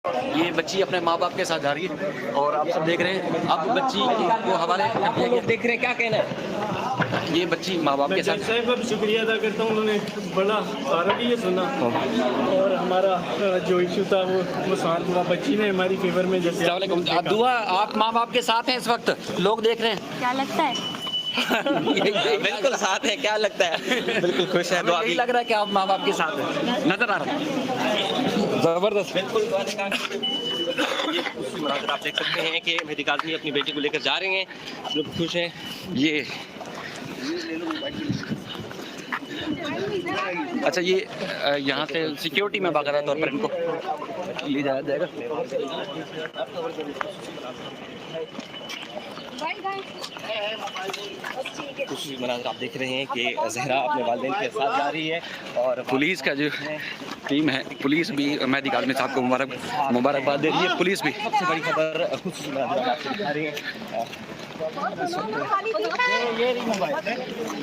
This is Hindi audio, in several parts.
ये बच्ची अपने माँ बाप के साथ जा रही है और आप सब देख रहे हैं, अब बच्ची को हवाले आप लोग देख रहे हैं, क्या कहना है? ये बच्ची माँ बाप के साथ। साहब का शुक्रिया अदा करता हूँ, उन्होंने बड़ा सारा भी ये सुना और हमारा जो इशू था वो शांत हुआ। बच्ची ने हमारी फेवर में जैसे दुआ, आप माँ बाप के साथ हैं इस वक्त, लोग देख रहे हैं। क्या लगता है? बिल्कुल साथ है, क्या लगता है? बिल्कुल खुश है। यही लग रहा है कि आप माँ बाप के साथ हैं, नजर आ रहा है। जबरदस्त, बिल्कुल आप देख सकते हैं कि मेहदी काज़मी अपनी बेटी को लेकर जा रहे हैं, लोग खुश हैं। ये अच्छा, ये यहाँ से सिक्योरिटी में बाकायदा तौर पर इनको ले जाया जाएगा। कुछ मनाज़र आप देख रहे हैं कि ज़हरा अपने वालिदैन के साथ जा रही है और पुलिस का जो टीम है, पुलिस भी मेहदी काज़मी साहब को मुबारकबाद दे रही है। पुलिस भी सबसे बड़ी खबर कुछ मनाज़र आपको दिखा रही है।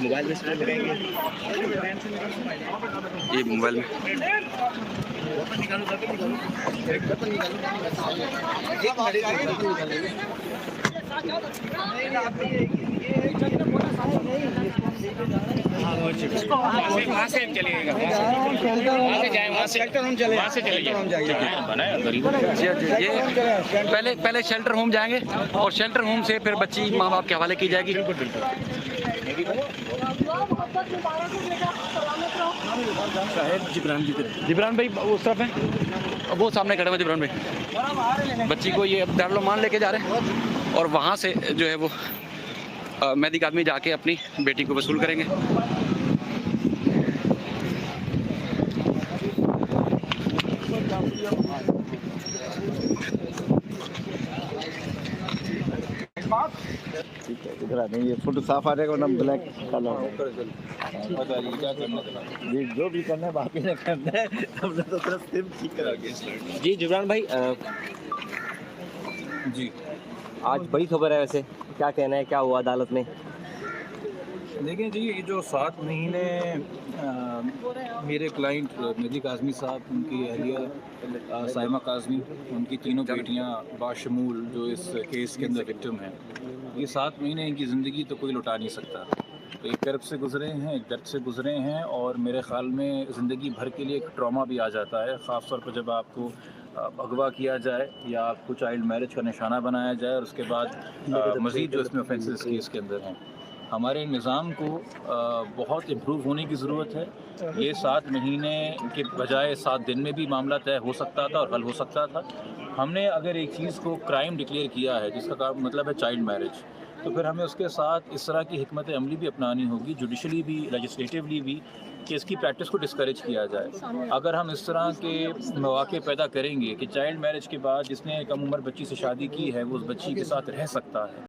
मोबाइल में स्टोर करेंगे, ये मोबाइल में वहाँ से चलिएगा, वहाँ से जाए, वहाँ से चलिए। ये पहले शेल्टर होम जाएंगे और शेल्टर होम से फिर बच्ची माँ बाप के हवाले की जाएगी। जिब्रान भाई उस तरफ है, वो सामने खड़े हैं जिब्रान भाई। बच्ची को ये दारुल मान लेके जा रहे हैं और वहाँ से जो है वो मेहदी काज़मी जाके अपनी बेटी को वसूल करेंगे। नहीं, ये फोटो साफ आ जाएगा वरना ब्लैक कलर ये जो भी करना है बाकी ने करना है, हमने तो सिर्फ ठीक करा के। जी जिब्रान भाई, जी आज बड़ी खबर है, वैसे क्या कहना है, क्या हुआ अदालत में? देखिए जी, ये जो 7 महीने मेरे क्लाइंट मेहदी काज़मी साहब, उनकी अहलिया साइमा काज़मी, उनकी तीनों बेटियां बाशमूल जो इस केस के अंदर विक्टिम हैं, ये 7 महीने इनकी ज़िंदगी तो कोई लौटा नहीं सकता। तो एक कर्ब से गुज़रे हैं, एक दर्द से गुज़रे हैं और मेरे ख़्याल में ज़िंदगी भर के लिए एक ट्रॉमा भी आ जाता है, ख़ास तौर पर जब आपको अगवा किया जाए या आपको चाइल्ड मैरिज का निशाना बनाया जाए और उसके बाद मज़ीद जो इसमें ऑफेंसेस केस के अंदर हैं। हमारे निज़ाम को बहुत इम्प्रूव होने की ज़रूरत है। ये 7 महीने के बजाय 7 दिन में भी मामला तय हो सकता था और हल हो सकता था। हमने अगर एक चीज़ को क्राइम डिक्लेयर किया है जिसका मतलब है चाइल्ड मैरिज, तो फिर हमें उसके साथ इस तरह की हिकमत अमली भी अपनानी होगी, जुडिशली भी, लेजिस्लेटिवली भी, कि इसकी प्रैक्टिस को डिस्करेज किया जाए। अगर हम इस तरह के मौके पैदा करेंगे कि चाइल्ड मैरिज के बाद जिसने कम उम्र बच्ची से शादी की है वो उस बच्ची के साथ रह सकता है,